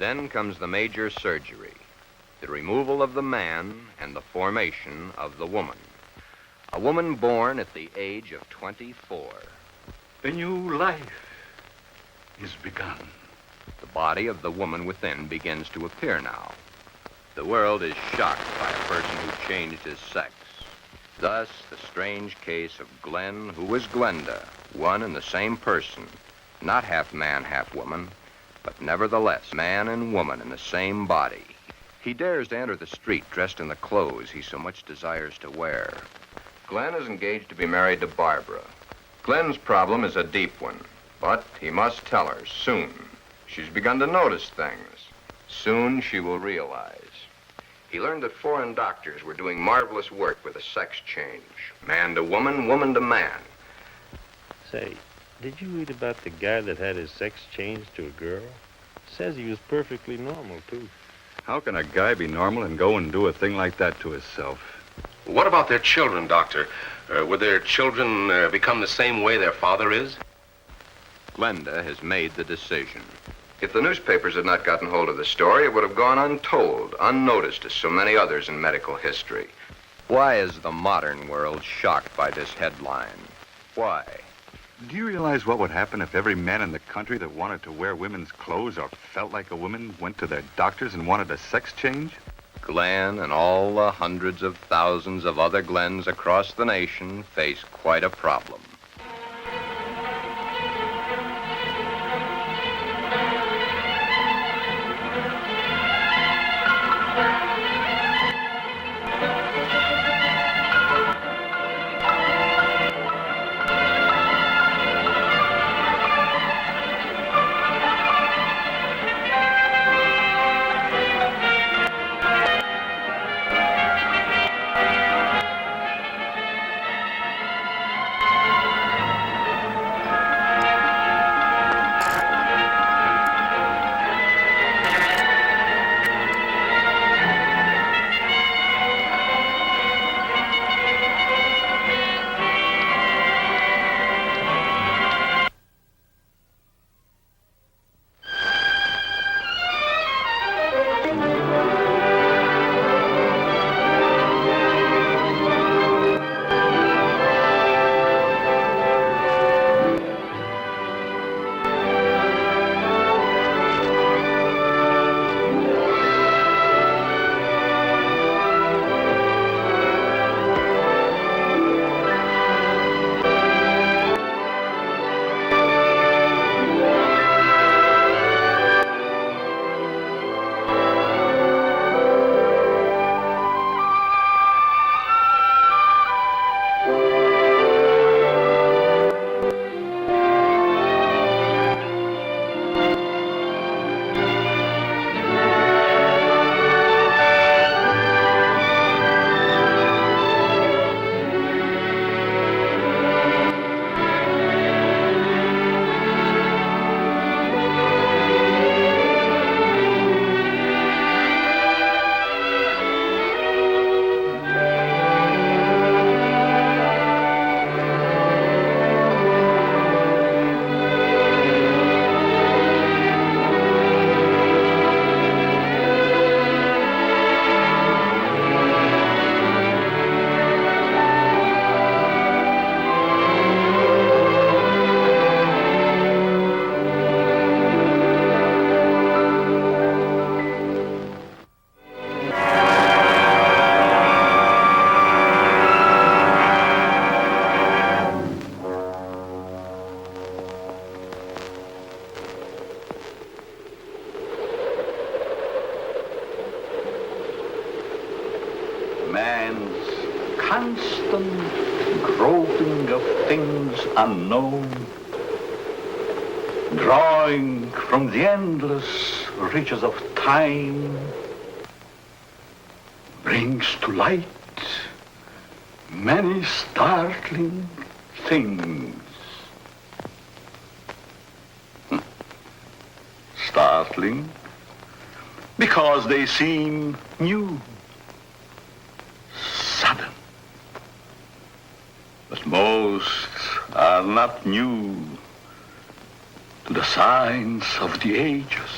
Then comes the major surgery, the removal of the man and the formation of the woman. A woman born at the age of 24. A new life is begun. The body of the woman within begins to appear now. The world is shocked by a person who changed his sex. Thus, the strange case of Glen, who was Glenda, one and the same person, not half man, half woman, but nevertheless man and woman in the same body. He dares to enter the street dressed in the clothes he so much desires to wear. Glen is engaged to be married to Barbara. Glen's problem is a deep one, but he must tell her soon. She's begun to notice things. Soon she will realize. He learned that foreign doctors were doing marvelous work with a sex change. Man to woman, woman to man. Say, did you read about the guy that had his sex changed to a girl? Says he was perfectly normal, too. How can a guy be normal and go and do a thing like that to himself? What about their children, Doctor? Would their children become the same way their father is? Glenda has made the decision. If the newspapers had not gotten hold of the story, it would have gone untold, unnoticed as so many others in medical history. Why is the modern world shocked by this headline? Why? Do you realize what would happen if every man in the country that wanted to wear women's clothes or felt like a woman went to their doctors and wanted a sex change? Glen and all the hundreds of thousands of other Glens across the nation face quite a problem. Man's constant groping of things unknown, drawing from the endless reaches of time, brings to light many startling things. Startling because they seem new, sudden. But most are not new to the signs of the ages.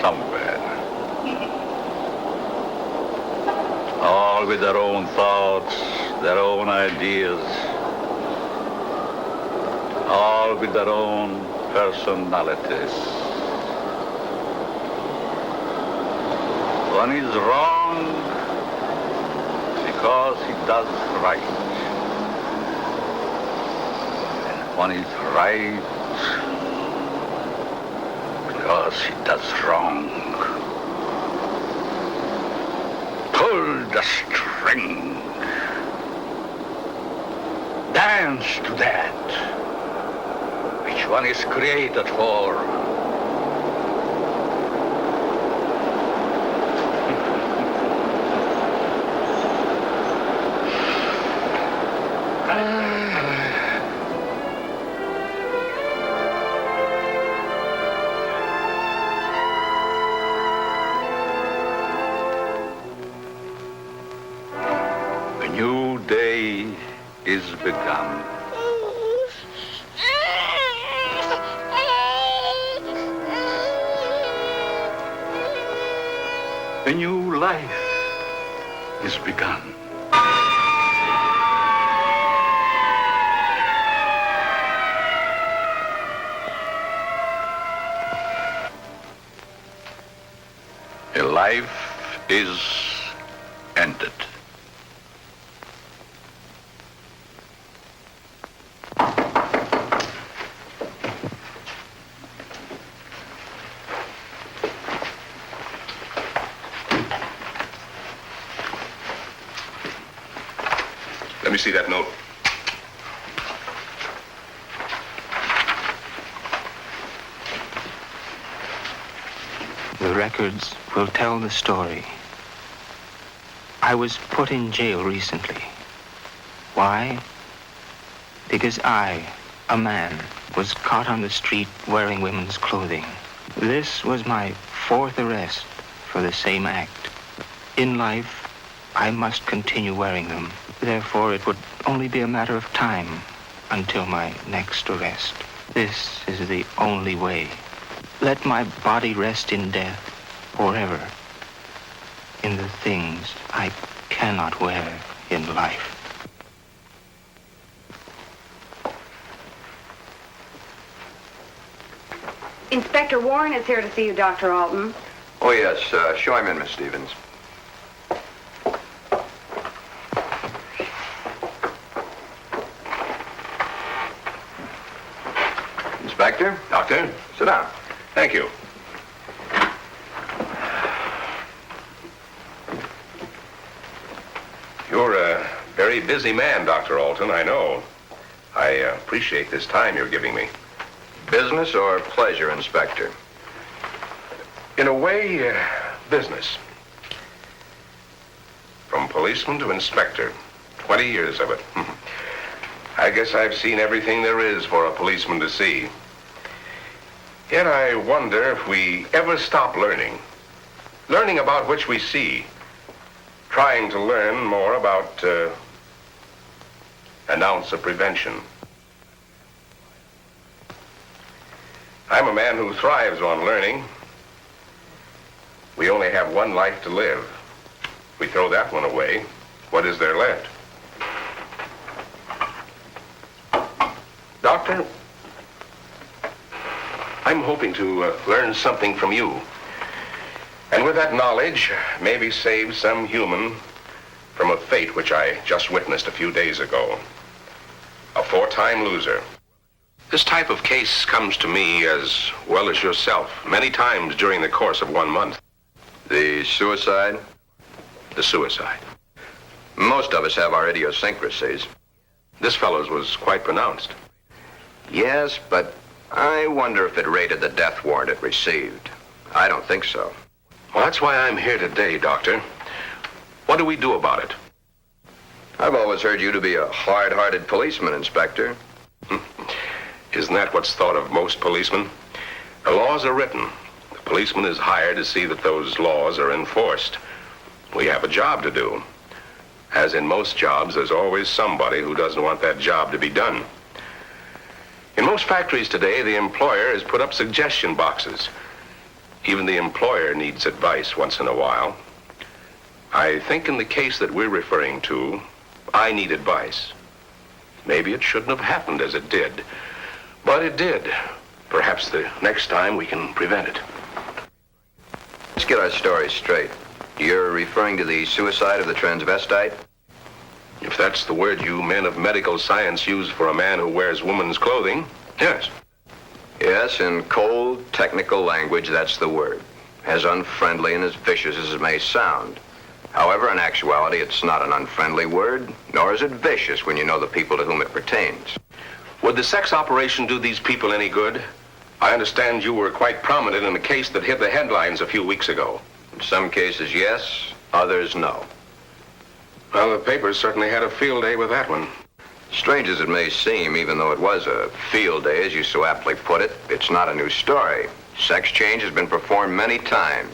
somewhere. All with their own thoughts, their own ideas, all with their own personalities. One is wrong because he does right. And one is right because he does wrong. Pull the string. Dance to that. Which one is created for? A new day is begun. A new life is begun. A life is ended. Let me see that note. The records will tell the story. I was put in jail recently. Why? Because I, a man, was caught on the street wearing women's clothing. This was my 4th arrest for the same act. In life, I must continue wearing them. Therefore, it would only be a matter of time until my next arrest. This is the only way. Let my body rest in death forever in the things I cannot wear in life. Inspector Warren is here to see you, Dr. Alton. Oh, yes. Show him in, Miss Stevens. Inspector? Doctor? Sit down. Thank you. You're a very busy man, Dr. Alton, I know. I appreciate this time you're giving me. Business or pleasure, Inspector? In a way, business. From policeman to inspector. 20 years of it. I guess I've seen everything there is for a policeman to see. Yet I wonder if we ever stop learning. Learning about which we see. Trying to learn more about an ounce of prevention. I'm a man who thrives on learning. We only have one life to live. If we throw that one away, what is there left? Doctor, I'm hoping to learn something from you. And with that knowledge, maybe save some human from a fate which I just witnessed a few days ago. A 4-time loser. This type of case comes to me as well as yourself many times during the course of 1 month. The suicide? The suicide. Most of us have our idiosyncrasies. This fellow's was quite pronounced. Yes, but I wonder if it rated the death warrant it received. I don't think so. Well, that's why I'm here today, Doctor. What do we do about it? I've always heard you to be a hard-hearted policeman, Inspector. Isn't that what's thought of most policemen? The laws are written. The policeman is hired to see that those laws are enforced. We have a job to do. As in most jobs, there's always somebody who doesn't want that job to be done. In most factories today, the employer has put up suggestion boxes. Even the employer needs advice once in a while. I think in the case that we're referring to, I need advice. Maybe it shouldn't have happened as it did, but it did. Perhaps the next time we can prevent it. Let's get our story straight. You're referring to the suicide of the transvestite? If that's the word you men of medical science use for a man who wears woman's clothing, yes. Yes, in cold, technical language, that's the word. As unfriendly and as vicious as it may sound. However, in actuality, it's not an unfriendly word, nor is it vicious when you know the people to whom it pertains. Would the sex operation do these people any good? I understand you were quite prominent in a case that hit the headlines a few weeks ago. In some cases, yes, others, no. Well, the papers certainly had a field day with that one. Strange as it may seem, even though it was a field day, as you so aptly put it, it's not a new story. Sex change has been performed many times.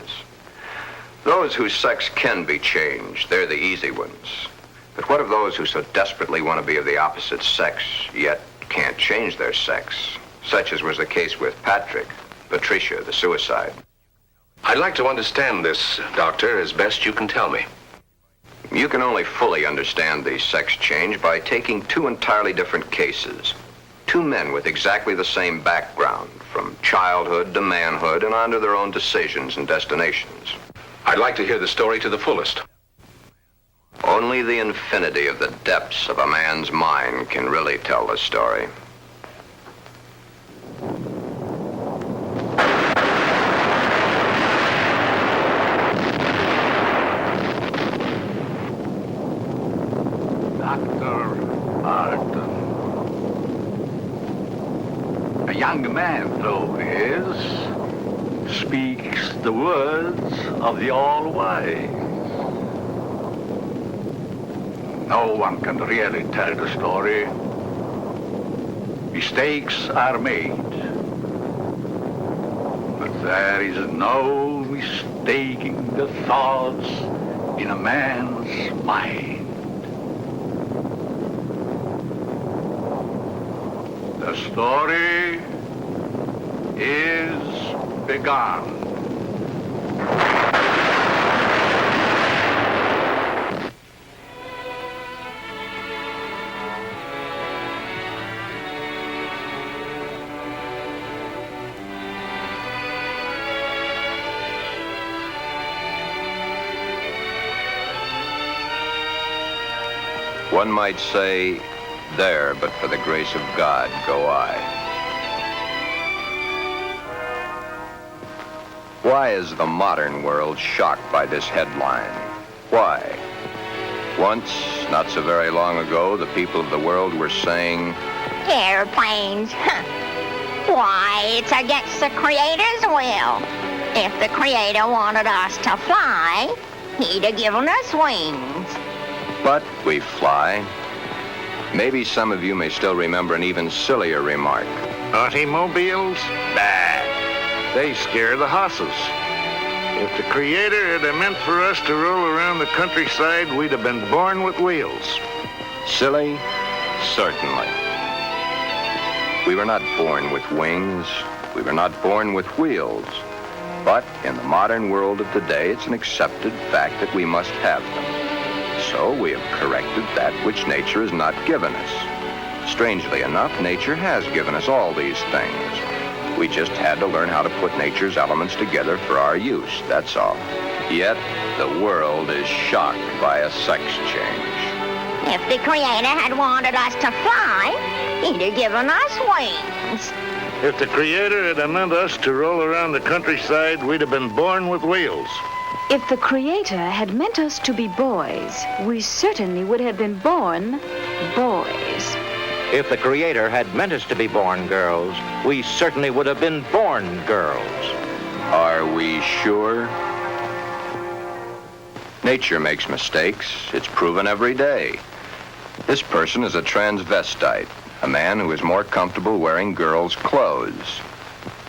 Those whose sex can be changed, they're the easy ones. But what of those who so desperately want to be of the opposite sex, yet can't change their sex? Such as was the case with Patricia, the suicide. I'd like to understand this, Doctor, as best you can tell me. You can only fully understand the sex change by taking two entirely different cases. Two men with exactly the same background, from childhood to manhood and on to their own decisions and destinations. I'd like to hear the story to the fullest. Only the infinity of the depths of a man's mind can really tell the story. A young man, though he is, speaks the words of the All-Wise. No one can really tell the story. Mistakes are made. But there is no mistaking the thoughts in a man's mind. The story is begun. One might say, there, but for the grace of God, go I. Why is the modern world shocked by this headline? Why? Once, not so very long ago, the people of the world were saying, airplanes. Why, it's against the Creator's will. If the Creator wanted us to fly, he'd have given us wings. but we fly. Maybe some of you may still remember an even sillier remark. Automobiles? Bad. They scare the horses. If the Creator had meant for us to roll around the countryside, we'd have been born with wheels. Silly? Certainly. We were not born with wings. We were not born with wheels. But in the modern world of today, it's an accepted fact that we must have them. So we have corrected that which nature has not given us. Strangely enough, nature has given us all these things. We just had to learn how to put nature's elements together for our use, that's all. Yet, the world is shocked by a sex change. If the Creator had wanted us to fly, he'd have given us wings. If the Creator had meant us to roll around the countryside, we'd have been born with wheels. If the Creator had meant us to be boys, we certainly would have been born boys. If the Creator had meant us to be born girls, we certainly would have been born girls. Are we sure? Nature makes mistakes. It's proven every day. This person is a transvestite, a man who is more comfortable wearing girls' clothes.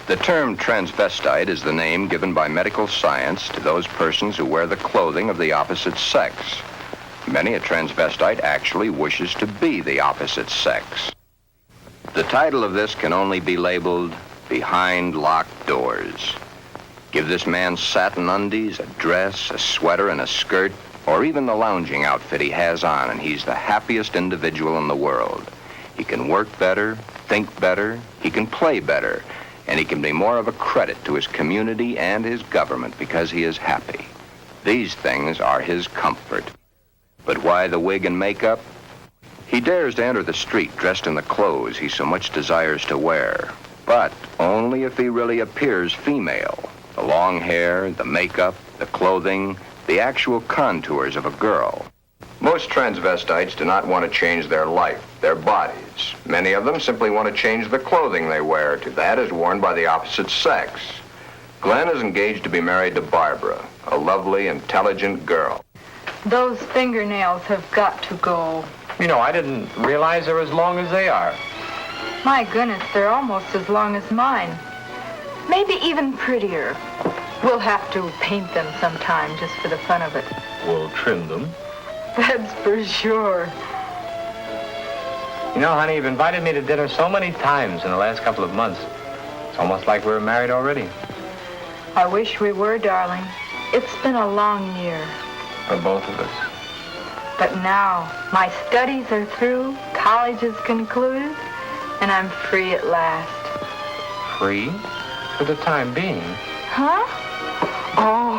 The term transvestite is the name given by medical science to those persons who wear the clothing of the opposite sex. Many a transvestite actually wishes to be the opposite sex. The title of this can only be labeled Behind Locked Doors. Give this man satin undies, a dress, a sweater, and a skirt, or even the lounging outfit he has on, and he's the happiest individual in the world. He can work better, think better, he can play better, and he can be more of a credit to his community and his government because he is happy. These things are his comfort. But why the wig and makeup? He dares to enter the street dressed in the clothes he so much desires to wear, but only if he really appears female. The long hair, the makeup, the clothing, the actual contours of a girl. Most transvestites do not want to change their life, their bodies. Many of them simply want to change the clothing they wear to that is worn by the opposite sex. Glen is engaged to be married to Barbara, a lovely, intelligent girl. Those fingernails have got to go. You know, I didn't realize they're as long as they are. My goodness, they're almost as long as mine. Maybe even prettier. We'll have to paint them sometime just for the fun of it. We'll trim them. That's for sure. You know, honey, you've invited me to dinner so many times in the last couple of months. It's almost like we're married already. I wish we were, darling. It's been a long year. For both of us. But now, my studies are through, college is concluded, and I'm free at last. Free? For the time being. Huh? Oh.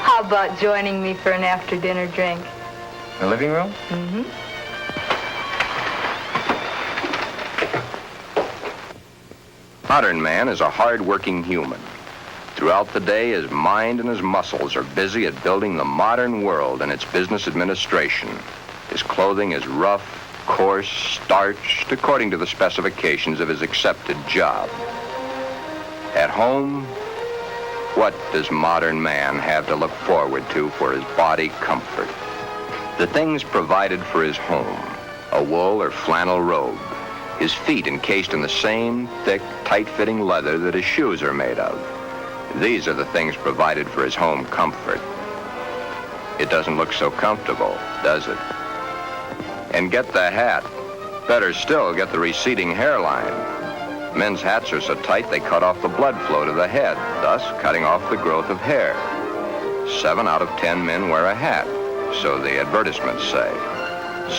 How about joining me for an after-dinner drink? The living room? Mm-hmm. Modern man is a hard-working human. Throughout the day, his mind and his muscles are busy at building the modern world and its business administration. His clothing is rough, coarse, starched, according to the specifications of his accepted job. At home, what does modern man have to look forward to for his body comfort? The things provided for his home, a wool or flannel robe, his feet encased in the same thick, tight-fitting leather that his shoes are made of. These are the things provided for his home comfort. It doesn't look so comfortable, does it? And get the hat. Better still, get the receding hairline. Men's hats are so tight they cut off the blood flow to the head, thus cutting off the growth of hair. 7 out of 10 men wear a hat, so the advertisements say.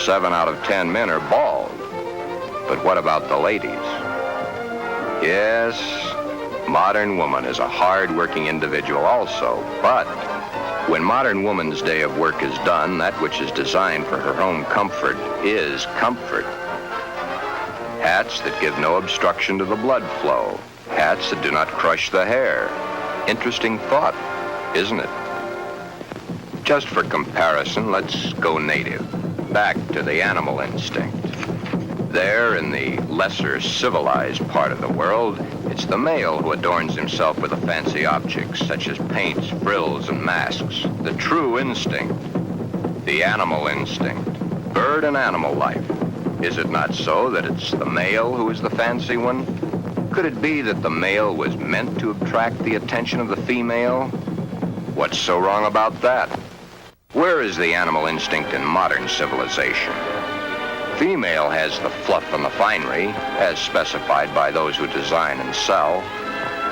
7 out of 10 men are bald. But what about the ladies? Yes, modern woman is a hard-working individual also, but when modern woman's day of work is done, that which is designed for her home comfort is comfort. Hats that give no obstruction to the blood flow. Hats that do not crush the hair. Interesting thought, isn't it? Just for comparison, let's go native. Back to the animal instinct. There, in the lesser civilized part of the world, it's the male who adorns himself with the fancy objects, such as paints, frills, and masks. The true instinct. The animal instinct. Bird and animal life. Is it not so that it's the male who is the fancy one? Could it be that the male was meant to attract the attention of the female? What's so wrong about that? Where is the animal instinct in modern civilization? Female has the fluff and the finery, as specified by those who design and sell.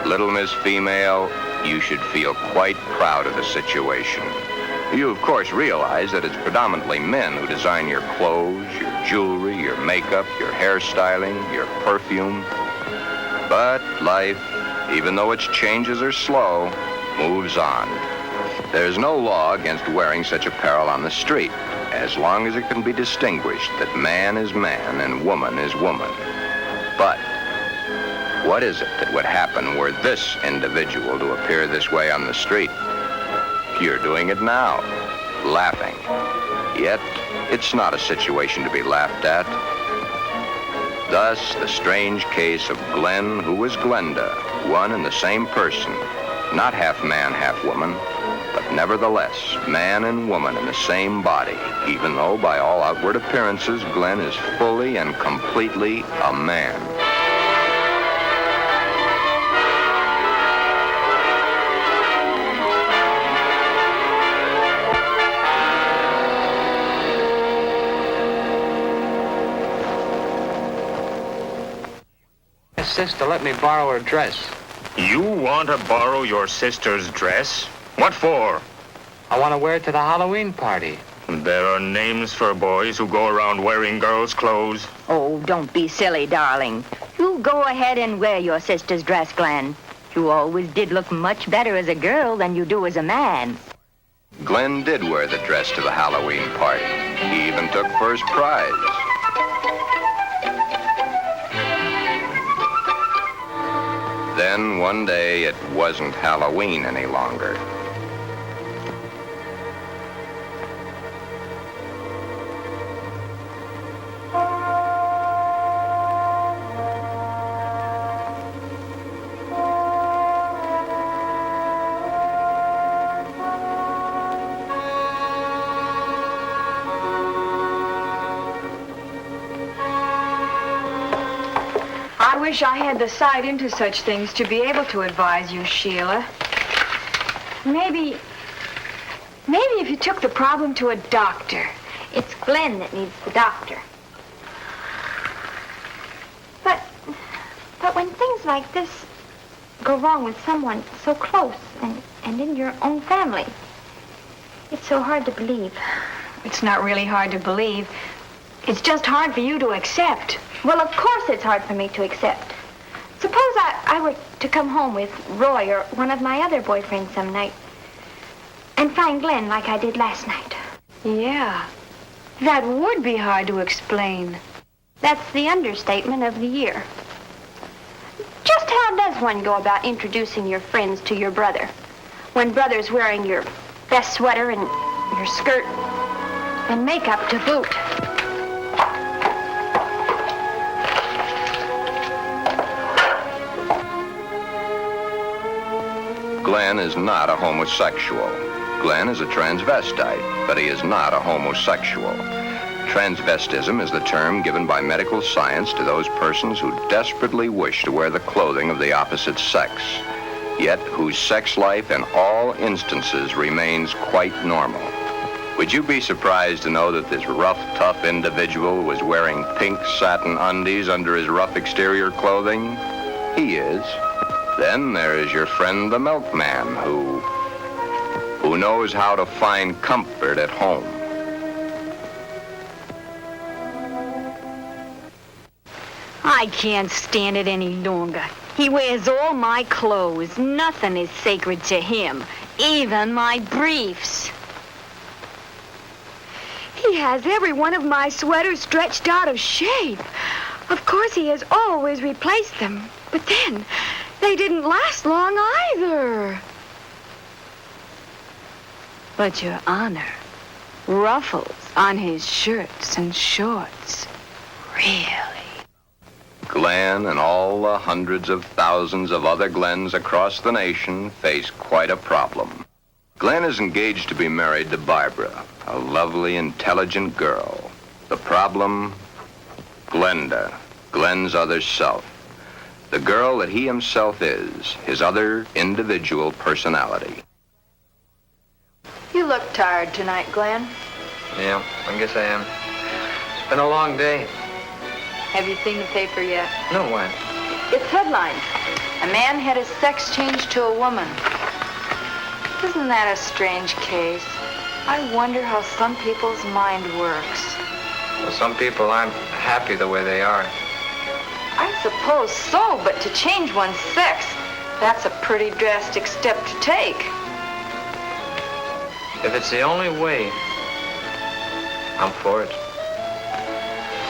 Little Miss Female, you should feel quite proud of the situation. You, of course, realize that it's predominantly men who design your clothes, your jewelry, your makeup, your hairstyling, your perfume. But life, even though its changes are slow, moves on. There's no law against wearing such apparel on the street, as long as it can be distinguished that man is man and woman is woman. But what is it that would happen were this individual to appear this way on the street? You're doing it now, laughing. Yet, it's not a situation to be laughed at. Thus, the strange case of Glen, who was Glenda, one and the same person, not half man, half woman, but nevertheless, man and woman in the same body, even though by all outward appearances, Glen is fully and completely a man. Sister let me borrow her dress. You want to borrow your sister's dress? What for? I want to wear it to the Halloween party. There are names for boys who go around wearing girls' clothes. Oh, don't be silly, darling. You go ahead and wear your sister's dress, Glen. You always did look much better as a girl than you do as a man. Glen did wear the dress to the Halloween party. He even took first prize. Then one day it wasn't Halloween any longer. I wish I had the sight into such things to be able to advise you, Sheila. Maybe if you took the problem to a doctor. It's Glen that needs the doctor. But when things like this go wrong with someone so close and in your own family, it's so hard to believe. It's not really hard to believe. It's just hard for you to accept. Well, of course it's hard for me to accept. Suppose I were to come home with Roy or one of my other boyfriends some night and find Glen like I did last night. Yeah, that would be hard to explain. That's the understatement of the year. Just how does one go about introducing your friends to your brother when brother's wearing your best sweater and your skirt and makeup to boot? Glen is not a homosexual. Glen is a transvestite, but he is not a homosexual. Transvestism is the term given by medical science to those persons who desperately wish to wear the clothing of the opposite sex, yet whose sex life in all instances remains quite normal. Would you be surprised to know that this rough, tough individual was wearing pink satin undies under his rough exterior clothing? He is. Then there is your friend the milkman who knows how to find comfort at home. I can't stand it any longer. He wears all my clothes. Nothing is sacred to him, even my briefs. He has every one of my sweaters stretched out of shape. Of course, he has always replaced them, but then they didn't last long either. But, Your Honor, ruffles on his shirts and shorts, really. Glen and all the hundreds of thousands of other Glens across the nation face quite a problem. Glen is engaged to be married to Barbara, a lovely, intelligent girl. The problem? Glenda, Glen's other self. The girl that he himself is, his other individual personality. You look tired tonight, Glen. Yeah, I guess I am. It's been a long day. Have you seen the paper yet? No, what? It's headlines. A man had his sex changed to a woman. Isn't that a strange case? I wonder how some people's mind works. Well, some people aren't happy the way they are. I suppose so, but to change one's sex, that's a pretty drastic step to take. If it's the only way, I'm for it.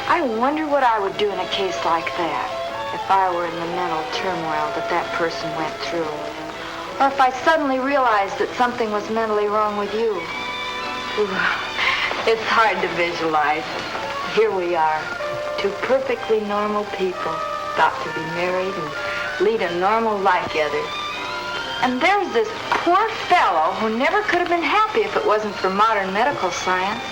I wonder what I would do in a case like that, if I were in the mental turmoil that person went through. Or if I suddenly realized that something was mentally wrong with you. Ooh, it's hard to visualize. Here we are, two perfectly normal people, about to be married and lead a normal life together. And there's this poor fellow who never could have been happy if it wasn't for modern medical science.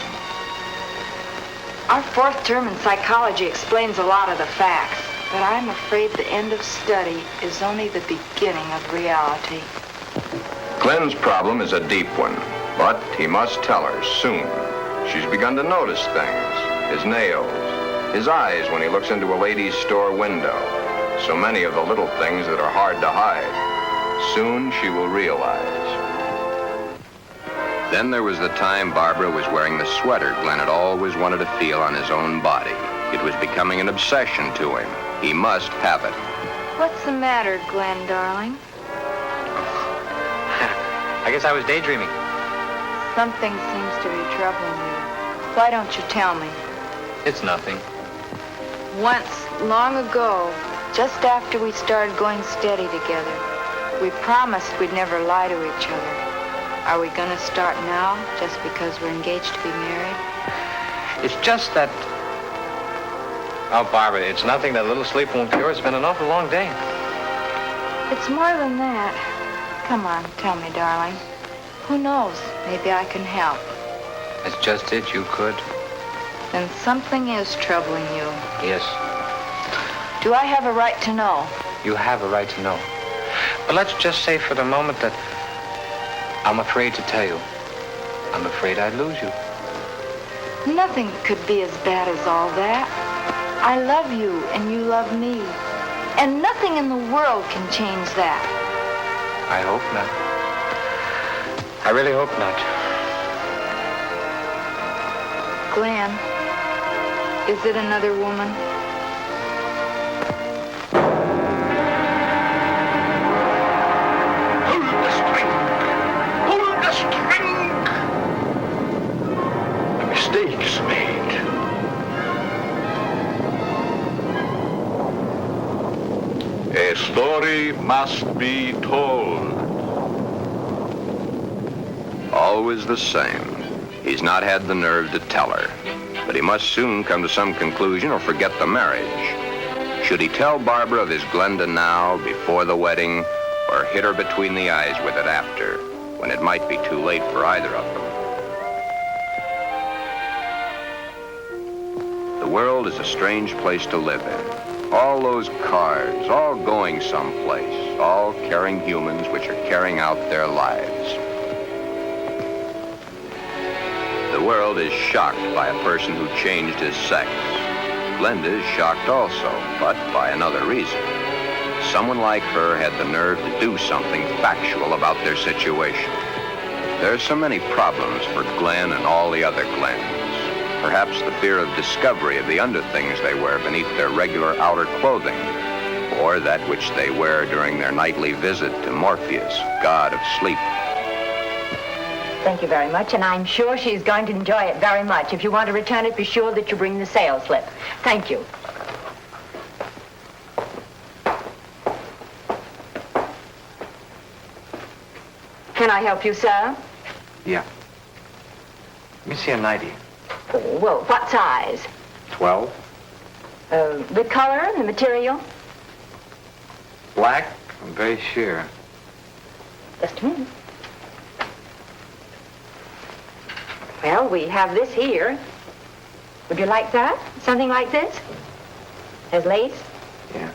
Our fourth term in psychology explains a lot of the facts, but I'm afraid the end of study is only the beginning of reality. Glen's problem is a deep one, but he must tell her soon. She's begun to notice things, his nails, his eyes when he looks into a ladies' store window. So many of the little things that are hard to hide. Soon she will realize. Then there was the time Barbara was wearing the sweater Glen had always wanted to feel on his own body. It was becoming an obsession to him. He must have it. What's the matter, Glen, darling? I guess I was daydreaming. Something seems to be troubling you. Why don't you tell me? It's nothing. Once, long ago, just after we started going steady together, we promised we'd never lie to each other. Are we gonna start now, just because we're engaged to be married? It's just that... Oh, Barbara, it's nothing. That little sleep won't cure. It's been an awful long day. It's more than that. Come on, tell me, darling. Who knows? Maybe I can help. That's just it. You could. Then something is troubling you. Yes. Do I have a right to know? You have a right to know. But let's just say for the moment that I'm afraid to tell you. I'm afraid I'd lose you. Nothing could be as bad as all that. I love you and you love me. And nothing in the world can change that. I hope not. I really hope not. Glen, is it another woman? Mistakes made. A story must be told. Always the same. He's not had the nerve to tell her. But he must soon come to some conclusion or forget the marriage. Should he tell Barbara of his Glenda now, before the wedding, or hit her between the eyes with it after, when it might be too late for either of them? The world is a strange place to live in. All those cars, all going someplace, all carrying humans which are carrying out their lives. The world is shocked by a person who changed his sex. Glenda is shocked also, but by another reason. Someone like her had the nerve to do something factual about their situation. There are so many problems for Glen and all the other Glens. Perhaps the fear of discovery of the underthings they wear beneath their regular outer clothing, or that which they wear during their nightly visit to Morpheus, god of sleep. Thank you very much, and I'm sure she's going to enjoy it very much. If you want to return it, be sure that you bring the sales slip. Thank you. Can I help you, sir? Yeah. Let me see a nightie. Oh, well, what size? 12. The color, the material? Black? I'm very sure. Just a minute. Well, we have this here. Would you like that? Something like this? Has lace? Yeah.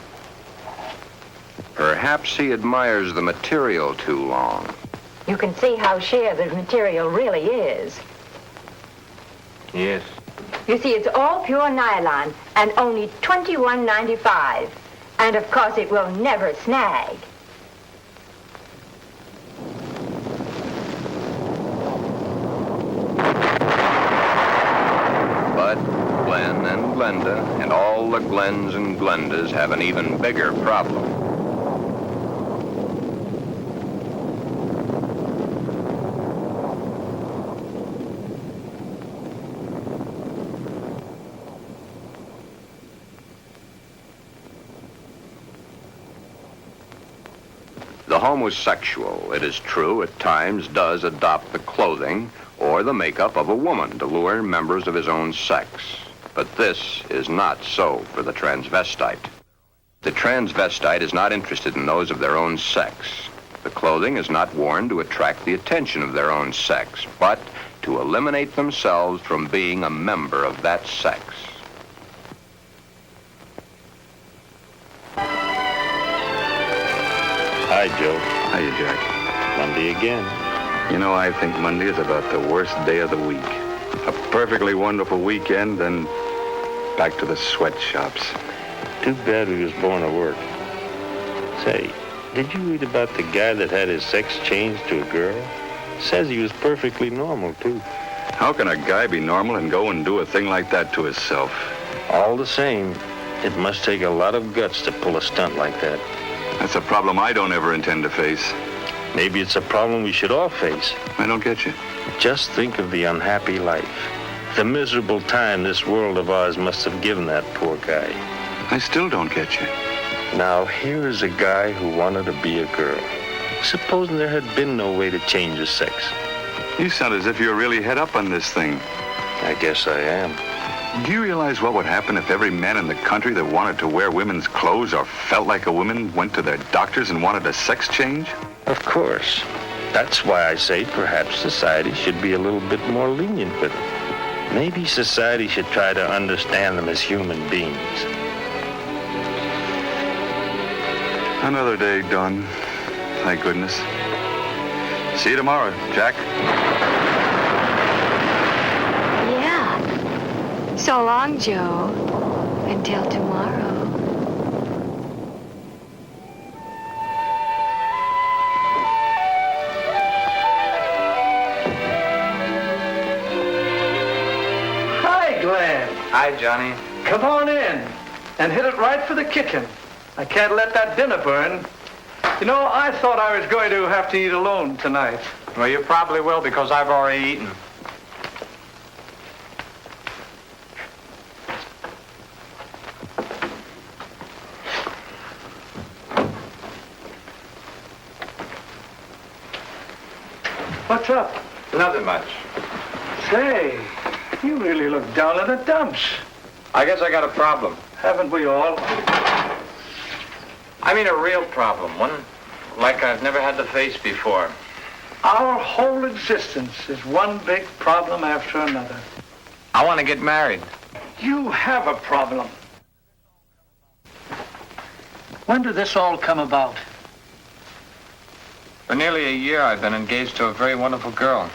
Perhaps he admires the material too long. You can see how sheer the material really is. Yes. You see, it's all pure nylon and only $21.95. And of course, it will never snag. But Glen and Glenda and all the Glens and Glendas have an even bigger problem. The homosexual, it is true, at times does adopt the clothing or the makeup of a woman to lure members of his own sex. But this is not so for the transvestite. The transvestite is not interested in those of their own sex. The clothing is not worn to attract the attention of their own sex, but to eliminate themselves from being a member of that sex. Hi, Joe. Hiya, Jack. Monday again. You know, I think Monday is about the worst day of the week. A perfectly wonderful weekend, then back to the sweatshops. Too bad we was born to work. Say, did you read about the guy that had his sex changed to a girl? Says he was perfectly normal, too. How can a guy be normal and go and do a thing like that to himself? All the same, it must take a lot of guts to pull a stunt like that. That's a problem I don't ever intend to face. Maybe it's a problem we should all face. I don't get you. Just think of the unhappy life. The miserable time this world of ours must have given that poor guy. I still don't get you. Now, here is a guy who wanted to be a girl. Supposing there had been no way to change his sex. You sound as if you're really head up on this thing. I guess I am. Do you realize what would happen if every man in the country that wanted to wear women's clothes or felt like a woman went to their doctors and wanted a sex change? Of course. That's why I say perhaps society should be a little bit more lenient with it. Maybe society should try to understand them as human beings. Another day done. Thank goodness. See you tomorrow, Jack. Yeah. So long, Joe. Until tomorrow. Hi, Glen. Hi, Johnny. Come on in and hit it right for the kitchen. I can't let that dinner burn. You know, I thought I was going to have to eat alone tonight. Well, you probably will because I've already eaten. What's up? Nothing much. Say, you really look down in the dumps. I guess I got a problem. Haven't we all? I mean a real problem, one like I've never had to face before. Our whole existence is one big problem after another. I want to get married. You have a problem. When did this all come about? For nearly a year, I've been engaged to a very wonderful girl.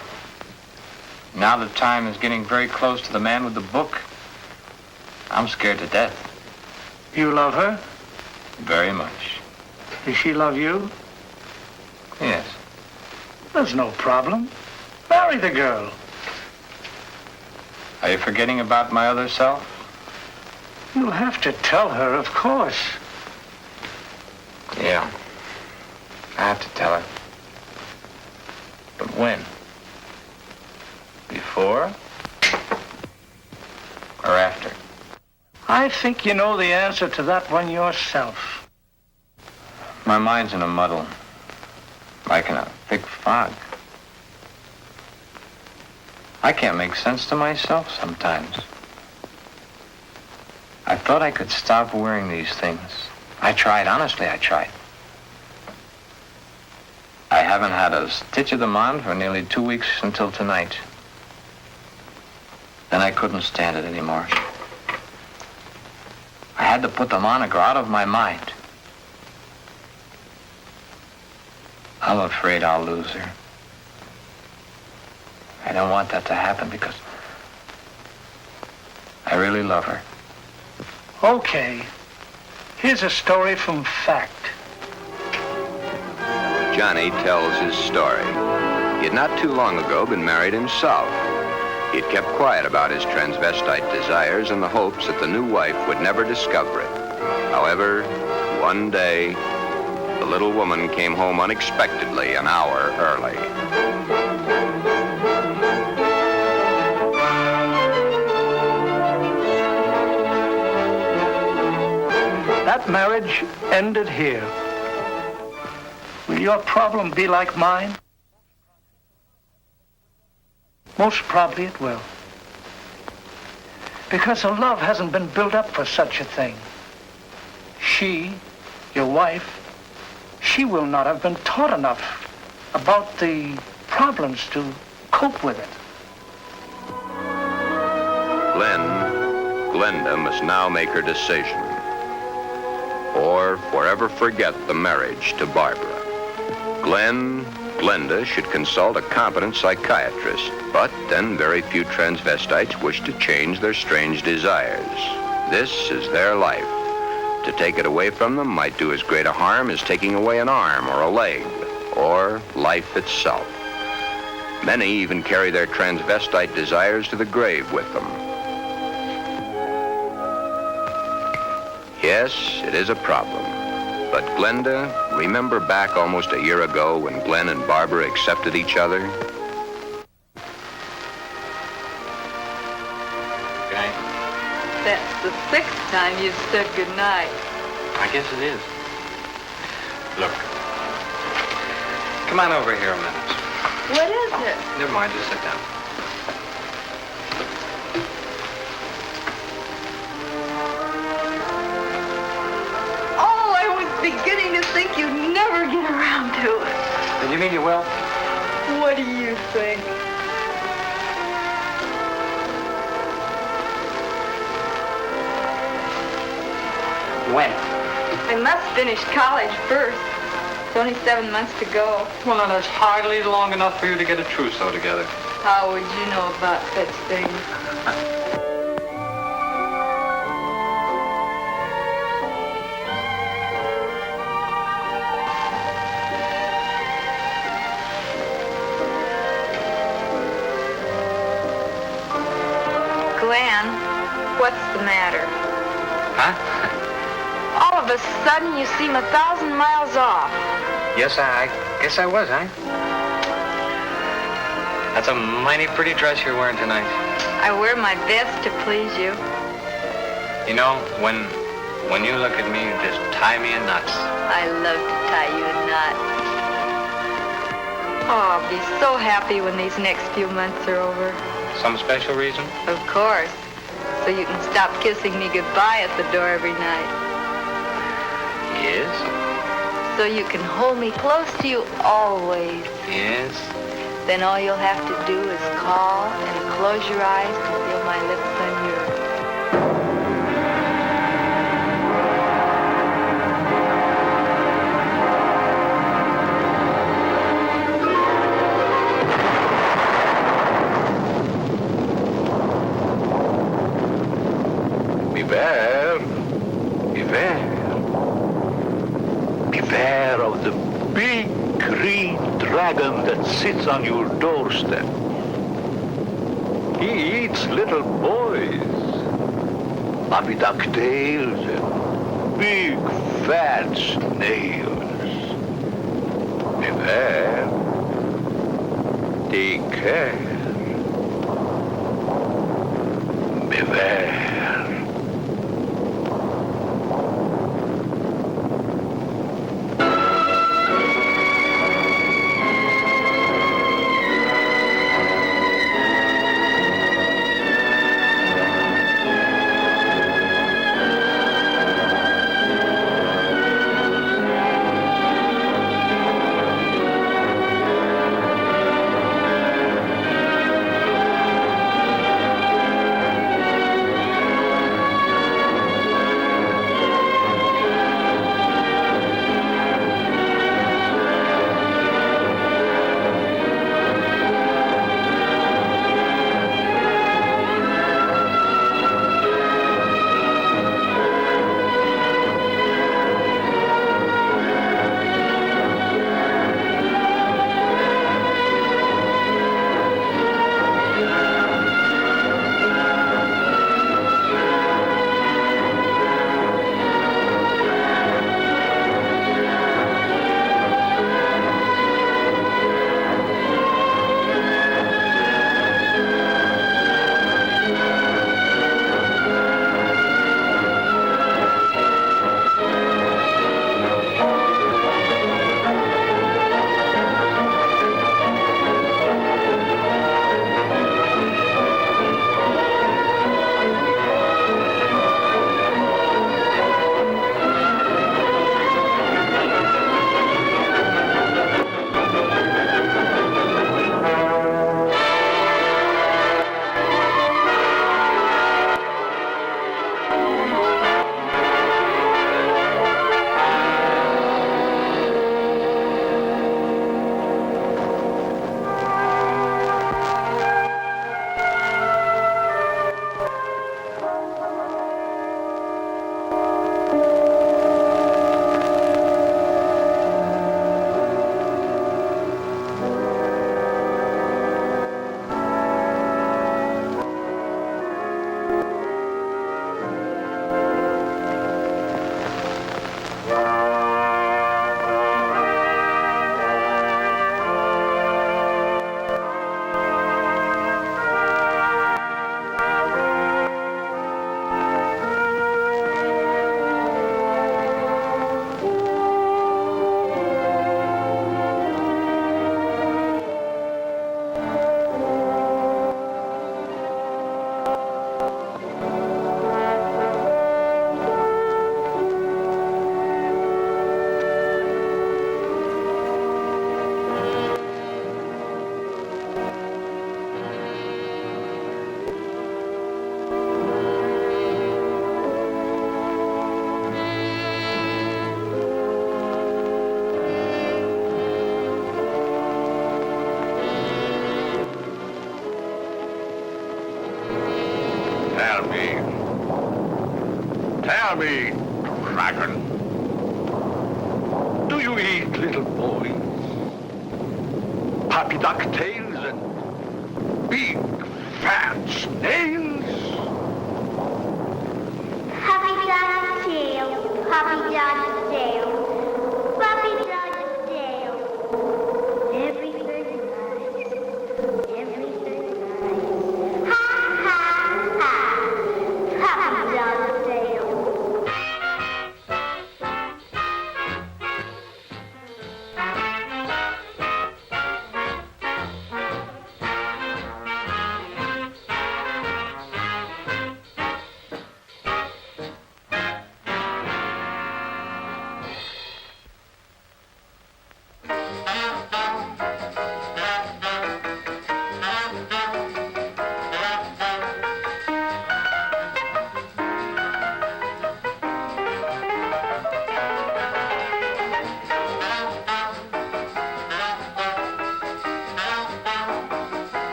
Now the time is getting very close to the man with the book. I'm scared to death. You love her? Very much. Does she love you? Yes. There's no problem. Marry the girl. Are you forgetting about my other self? You'll have to tell her, of course. Yeah. I have to tell her. But when? Before? Or after? I think you know the answer to that one yourself. My mind's in a muddle. Like in a thick fog. I can't make sense to myself sometimes. I thought I could stop wearing these things. I tried, honestly, I tried. I haven't had a stitch of them on for nearly 2 weeks until tonight. Then I couldn't stand it anymore. I had to put them on or go out of my mind. I'm afraid I'll lose her. I don't want that to happen because I really love her. Okay. Here's a story from fact. Johnny tells his story. He had not too long ago been married himself. He had kept quiet about his transvestite desires in the hopes that the new wife would never discover it. However, one day, the little woman came home unexpectedly an hour early. That marriage ended here. Will your problem be like mine? Most probably it will. Because the love hasn't been built up for such a thing. She, your wife, she will not have been taught enough about the problems to cope with it. Glenda must now make her decision. Or forever forget the marriage to Barbara. Glenda should consult a competent psychiatrist, but then very few transvestites wish to change their strange desires. This is their life, To take it away from them might do as great a harm as taking away an arm or a leg, or life itself. Many even carry their transvestite desires to the grave with them. Yes, it is a problem. But Glenda, remember back almost a year ago when Glen and Barbara accepted each other? Okay. That's the 6th time you've said goodnight. I guess it is. Look. Come on over here a minute. What is it? Never mind, just sit down. Oh, I was beginning to think you'd never get around to it. Then you mean you will? What do you think? When? I must finish college first. It's only 7 months to go. Well, now, that's hardly long enough for you to get a trousseau together. How would you know about such things? Glen, what's the matter? Huh? All of a sudden, you seem 1,000 miles off. Yes, I guess I was, huh? That's a mighty pretty dress you're wearing tonight. I wear my best to please you. You know, when you look at me, you just tie me in knots. I love to tie you in knots. Oh, I'll be so happy when these next few months are over. Some special reason? Of course. So you can stop kissing me goodbye at the door every night. Yes? So you can hold me close to you always. Yes? Then all you'll have to do is call and close your eyes and feel my lips on yours. Beware. Beware of the big green dragon that sits on your doorstep. He eats little boys, puppy ducktails, and big fat snails. Beware. Take care. Beware. Tell me, dragon, do you eat little boys? Puppy duck tails and big fat snails? Puppy duck tail, puppy duck tail, puppy duck tail. Everything nice, everything nice. Ha ha ha, puppy duck tail.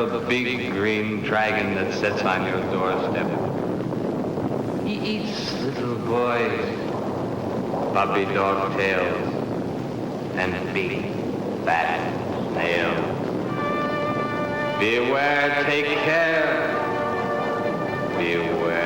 of a big green dragon that sits on your doorstep. He eats little boys, puppy dog tails, and big fat snails. Beware, take care. Beware.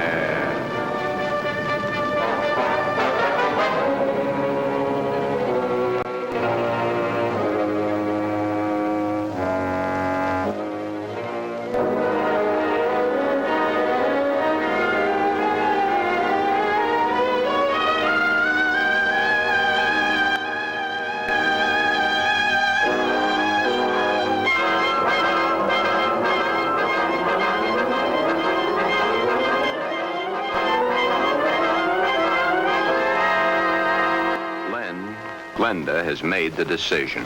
Glenda has made the decision.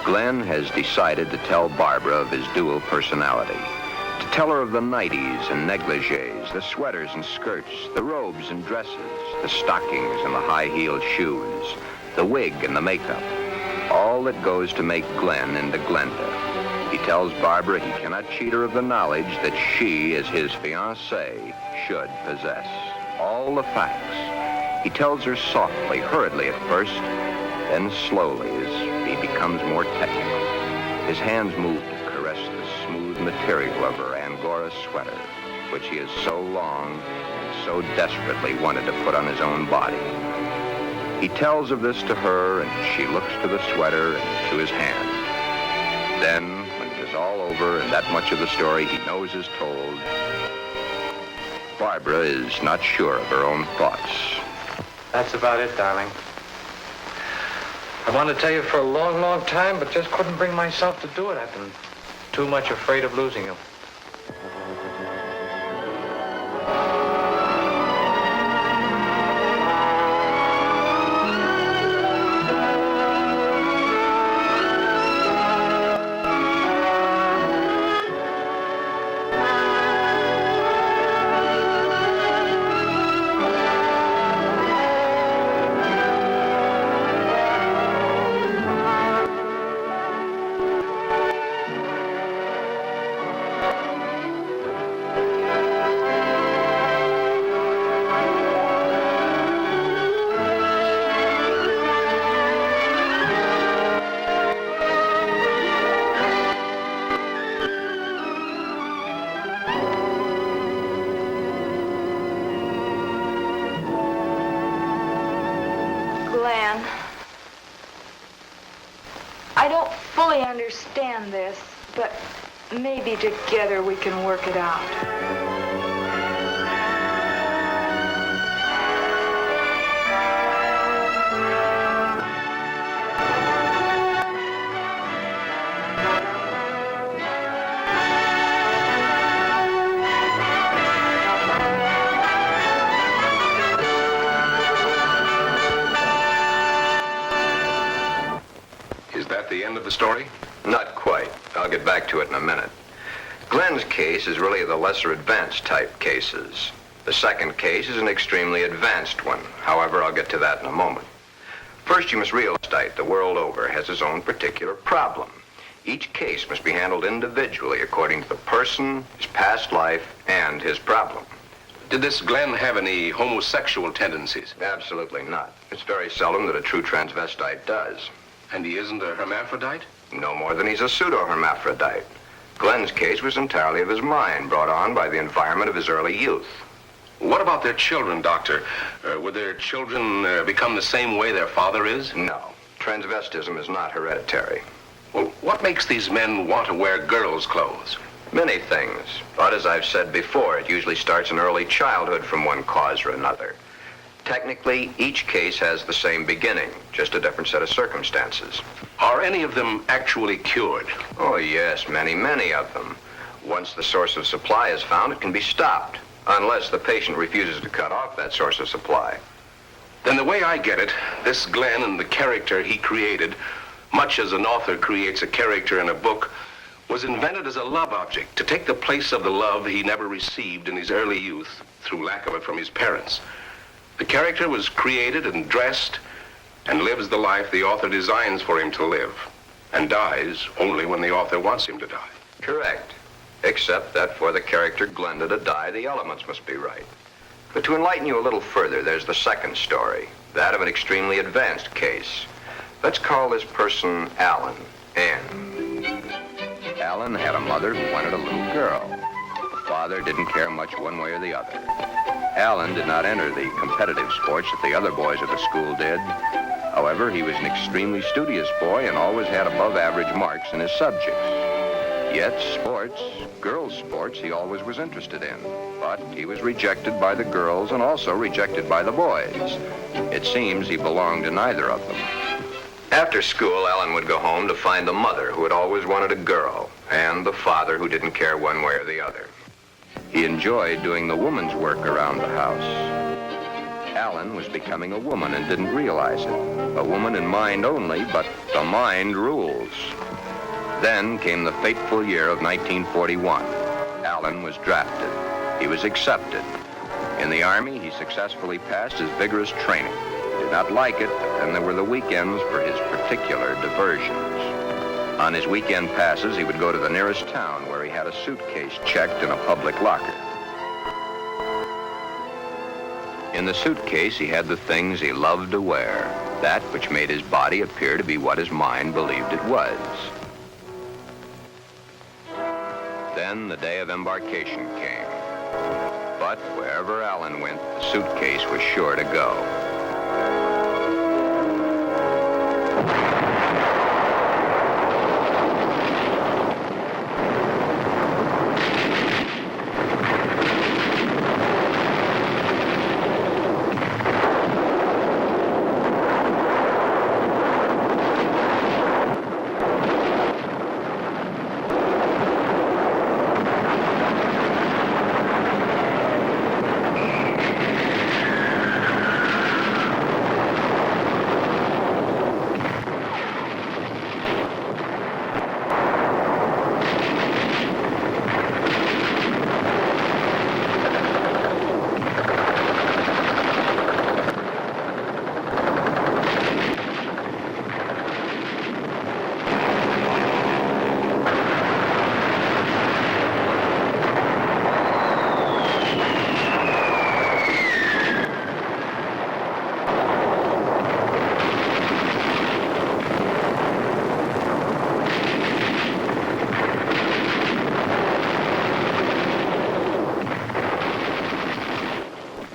Glen has decided to tell Barbara of his dual personality. To tell her of the nighties and negligees, the sweaters and skirts, the robes and dresses, the stockings and the high-heeled shoes, the wig and the makeup. All that goes to make Glen into Glenda. He tells Barbara he cannot cheat her of the knowledge that she, as his fiancée, should possess. All the facts. He tells her softly, hurriedly at first, then slowly as he becomes more technical. His hands move to caress the smooth material of her Angora sweater, which he has so long and so desperately wanted to put on his own body. He tells of this to her, and she looks to the sweater and to his hand. Then, when it is all over and that much of the story he knows is told, Barbara is not sure of her own thoughts. That's about it, darling. I wanted to tell you for a long, long time, but just couldn't bring myself to do it. I've been too much afraid of losing you. Glen, I don't fully understand this, but maybe together we can work it out. The end of the story? Not quite. I'll get back to it in a minute. Glen's case is really the lesser advanced type cases. The second case is an extremely advanced one. However, I'll get to that in a moment. First, you must realize that the world over has his own particular problem. Each case must be handled individually according to the person, his past life, and his problem. Did this Glen have any homosexual tendencies? Absolutely not. It's very seldom that a true transvestite does. And he isn't a hermaphrodite? No more than he's a pseudo-hermaphrodite. Glen's case was entirely of his mind, brought on by the environment of his early youth. What about their children, Doctor? Would their children become the same way their father is? No. Transvestism is not hereditary. Well, what makes these men want to wear girls' clothes? Many things. But as I've said before, it usually starts in early childhood from one cause or another. Technically, each case has the same beginning, just a different set of circumstances. Are any of them actually cured? Oh, yes, many of them. Once the source of supply is found, it can be stopped, unless the patient refuses to cut off that source of supply. Then the way I get it, this Glen and the character he created, much as an author creates a character in a book, was invented as a love object to take the place of the love he never received in his early youth through lack of it from his parents. The character was created and dressed and lives the life the author designs for him to live. and dies only when the author wants him to die. Correct. Except that for the character Glenda to die, the elements must be right. But to enlighten you a little further, there's the second story, that of an extremely advanced case. Let's call this person Alan, Ann. Alan had a mother who wanted a little girl. The father didn't care much one way or the other. Alan did not enter the competitive sports that the other boys at the school did. However, he was an extremely studious boy and always had above average marks in his subjects. Yet sports, girls' sports, he always was interested in. But he was rejected by the girls and also rejected by the boys. It seems he belonged to neither of them. After school, Alan would go home to find the mother who had always wanted a girl and the father who didn't care one way or the other. He enjoyed doing the woman's work around the house. Alan was becoming a woman and didn't realize it. A woman in mind only, but the mind rules. Then came the fateful year of 1941. Alan was drafted. He was accepted. In the Army, he successfully passed his vigorous training. He did not like it, but then there were the weekends for his particular diversions. On his weekend passes, he would go to the nearest town where he had a suitcase checked in a public locker. In the suitcase, he had the things he loved to wear, that which made his body appear to be what his mind believed it was. Then the day of embarkation came. But wherever Alan went, the suitcase was sure to go.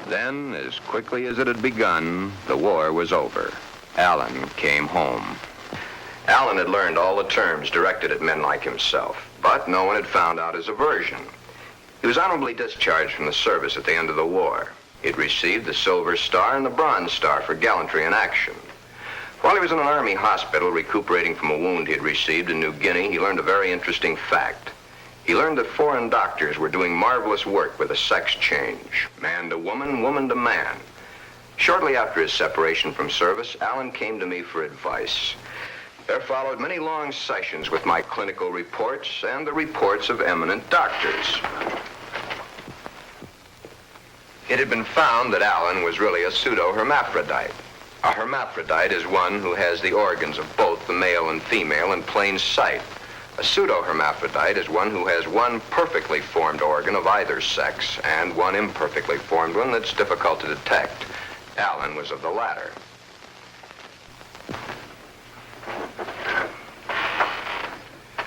Then, as quickly as it had begun, the war was over. Alan came home. Alan had learned all the terms directed at men like himself, but no one had found out his aversion. He was honorably discharged from the service at the end of the war. He had received the Silver Star and the Bronze Star for gallantry in action. While he was in an Army hospital recuperating from a wound he had received in New Guinea, he learned a very interesting fact. He learned that foreign doctors were doing marvelous work with a sex change, man to woman, woman to man. Shortly after his separation from service, Alan came to me for advice. There followed many long sessions with my clinical reports and the reports of eminent doctors. It had been found that Alan was really a pseudo-hermaphrodite. A hermaphrodite is one who has the organs of both the male and female in plain sight. A pseudo-hermaphrodite is one who has one perfectly formed organ of either sex and one imperfectly formed one that's difficult to detect. Alan was of the latter.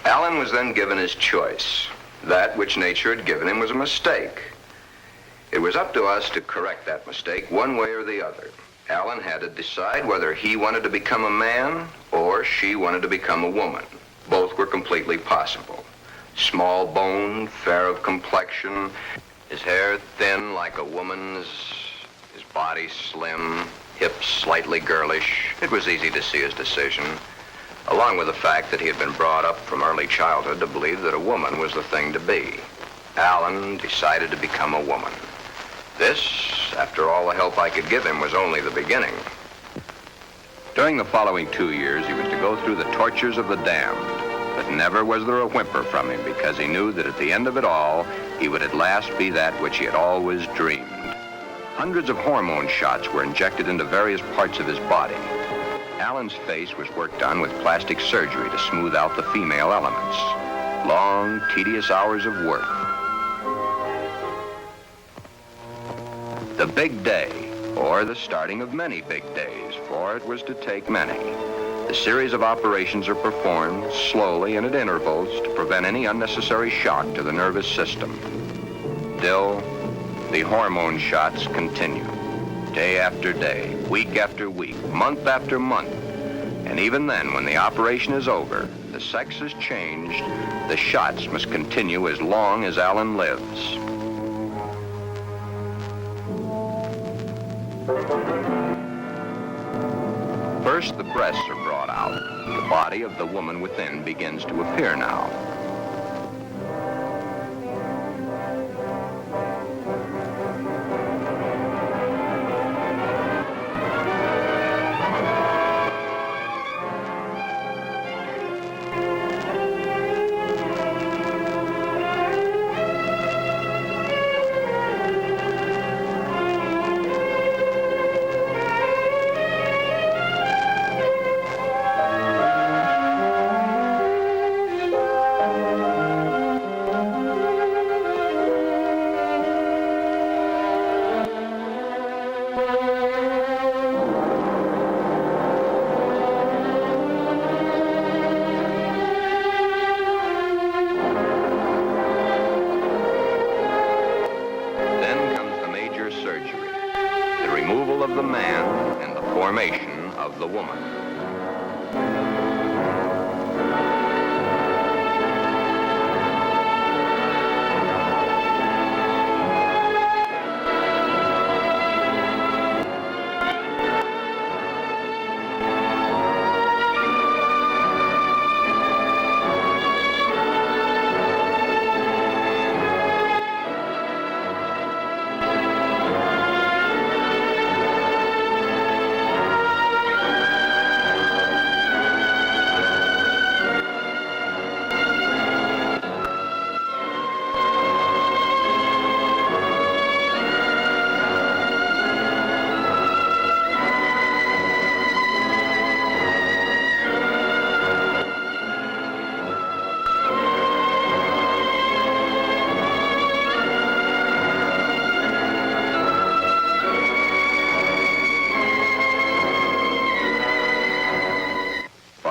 Alan was then given his choice. That which nature had given him was a mistake. It was up to us to correct that mistake one way or the other. Alan had to decide whether he wanted to become a man or she wanted to become a woman. Both were completely possible. Small-boned, fair of complexion, his hair thin like a woman's, his body slim, hips slightly girlish. It was easy to see his decision, along with the fact that he had been brought up from early childhood to believe that a woman was the thing to be. Alan decided to become a woman. This, after all the help I could give him, was only the beginning. During the following 2 years, he was to go through the tortures of the damned. But never was there a whimper from him, because he knew that at the end of it all, he would at last be that which he had always dreamed. Hundreds of hormone shots were injected into various parts of his body. Alan's face was worked on with plastic surgery to smooth out the female elements. Long, tedious hours of work. The big day, or the starting of many big days, for it was to take many. The series of operations are performed slowly and at intervals to prevent any unnecessary shock to the nervous system. Still, the hormone shots continue. Day after day, week after week, month after month. And even then, when the operation is over, the sex has changed, the shots must continue as long as Alan lives. First, the breasts are brought out. The body of the woman within begins to appear now. Of the woman.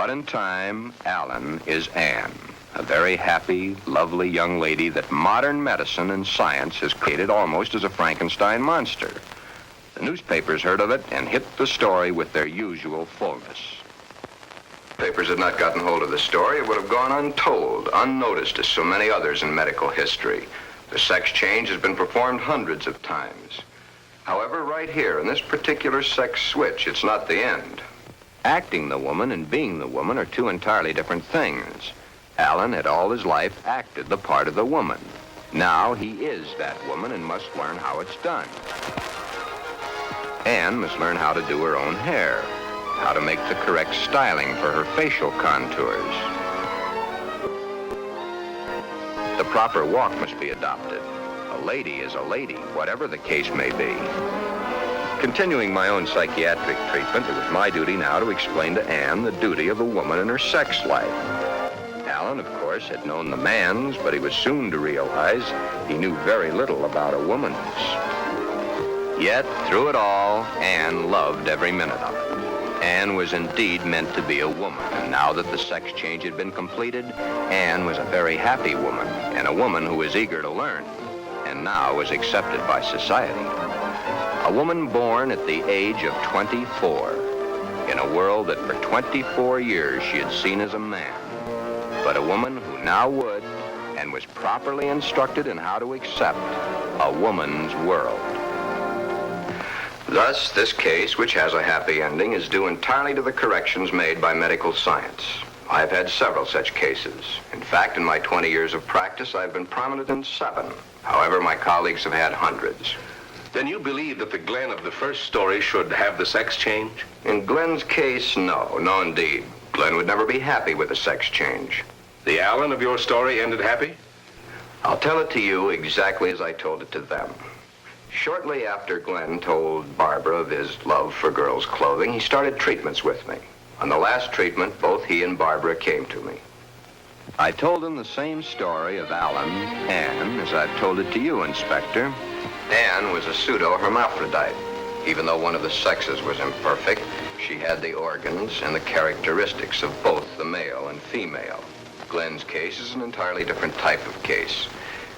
In time, Alan is Anne, a very happy, lovely young lady that modern medicine and science has created almost as a Frankenstein monster. The newspapers heard of it and hit the story with their usual fullness. If papers had not gotten hold of the story, it would have gone untold, unnoticed as so many others in medical history. The sex change has been performed hundreds of times. However, right here in this particular sex switch, it's not the end. Acting the woman and being the woman are two entirely different things. Alan had all his life acted the part of the woman. Now he is that woman and must learn how it's done. Anne must learn how to do her own hair, how to make the correct styling for her facial contours. The proper walk must be adopted. A lady is a lady, whatever the case may be. Continuing my own psychiatric treatment, it was my duty now to explain to Anne the duty of a woman in her sex life. Alan, of course, had known the man's, but he was soon to realize he knew very little about a woman's. Yet, through it all, Anne loved every minute of it. Anne was indeed meant to be a woman, and now that the sex change had been completed, Anne was a very happy woman, and a woman who was eager to learn, and now was accepted by society. A woman born at the age of 24, in a world that for 24 years she had seen as a man, but a woman who now would, and was properly instructed in how to accept, a woman's world. Thus, this case, which has a happy ending, is due entirely to the corrections made by medical science. I've had several such cases. In fact, in my 20 years of practice, I've been prominent in 7. However, my colleagues have had hundreds. Then you believe that the Glen of the first story should have the sex change? In Glen's case, no. No, indeed. Glen would never be happy with a sex change. The Alan of your story ended happy? I'll tell it to you exactly as I told it to them. Shortly after Glen told Barbara of his love for girls' clothing, he started treatments with me. On the last treatment, both he and Barbara came to me. I told them the same story of Alan, Anne, as I've told it to you, Inspector. Anne was a pseudo-hermaphrodite. Even though one of the sexes was imperfect, she had the organs and the characteristics of both the male and female. Glen's case is an entirely different type of case.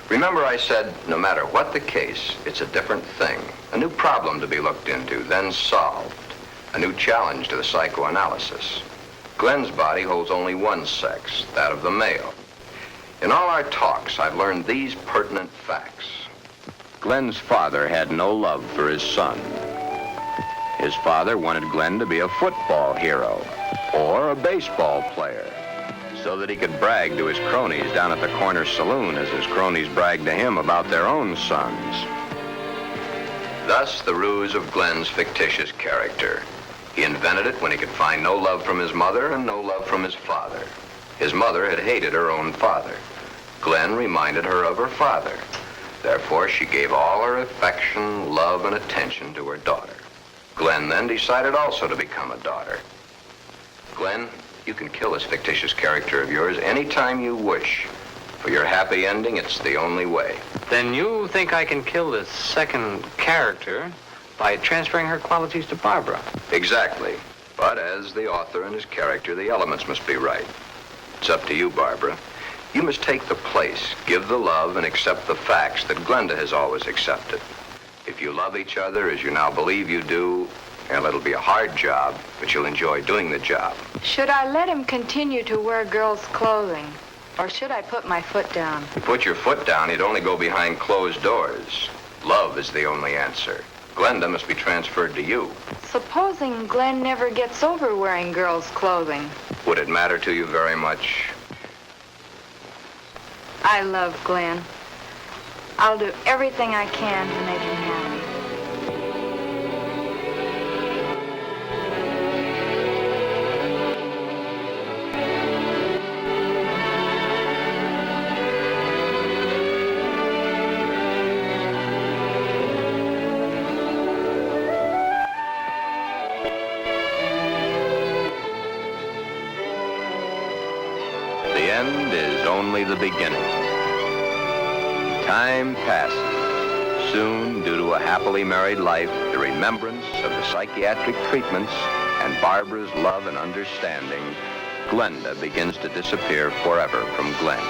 Remember I said, no matter what the case, it's a different thing, a new problem to be looked into, then solved, a new challenge to the psychoanalysis. Glen's body holds only one sex, that of the male. In all our talks, I've learned these pertinent facts. Glen's father had no love for his son. His father wanted Glen to be a football hero or a baseball player so that he could brag to his cronies down at the corner saloon as his cronies bragged to him about their own sons. Thus, the ruse of Glen's fictitious character. He invented it when he could find no love from his mother and no love from his father. His mother had hated her own father. Glen reminded her of her father. Therefore, she gave all her affection, love, and attention to her daughter. Glen then decided also to become a daughter. Glen, you can kill this fictitious character of yours anytime you wish. For your happy ending, it's the only way. Then you think I can kill this second character by transferring her qualities to Barbara? Exactly. But as the author and his character, the elements must be right. It's up to you, Barbara. You must take the place, give the love, and accept the facts that Glenda has always accepted. If you love each other as you now believe you do, well, it'll be a hard job, but you'll enjoy doing the job. Should I let him continue to wear girls' clothing? Or should I put my foot down? If you put your foot down, you'd only go behind closed doors. Love is the only answer. Glenda must be transferred to you. Supposing Glen never gets over wearing girls' clothing. Would it matter to you very much? I love Glen. I'll do everything I can to make him happy. The end is only the beginning. Time passes. Soon, due to a happily married life, the remembrance of the psychiatric treatments, and Barbara's love and understanding, Glenda begins to disappear forever from Glen.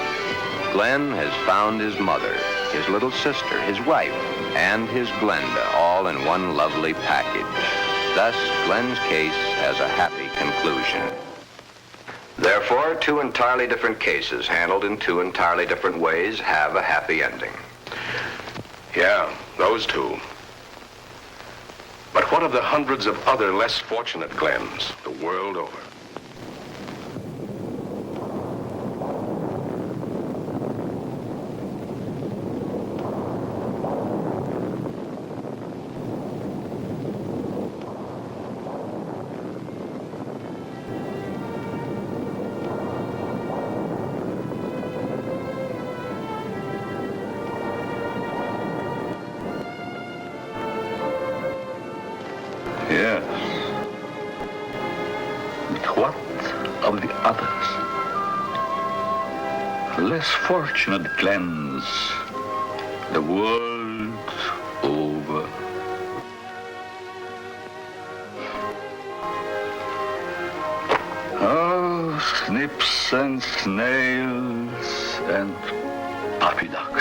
Glen has found his mother, his little sister, his wife, and his Glenda all in one lovely package. Thus, Glen's case has a happy conclusion. Therefore, two entirely different cases, handled in two entirely different ways, have a happy ending. Yeah, those two. But what of the hundreds of other less fortunate Glens the world over? Yes. But what of the others? Less fortunate Glens, the world over. Oh, snips and snails and puppy dog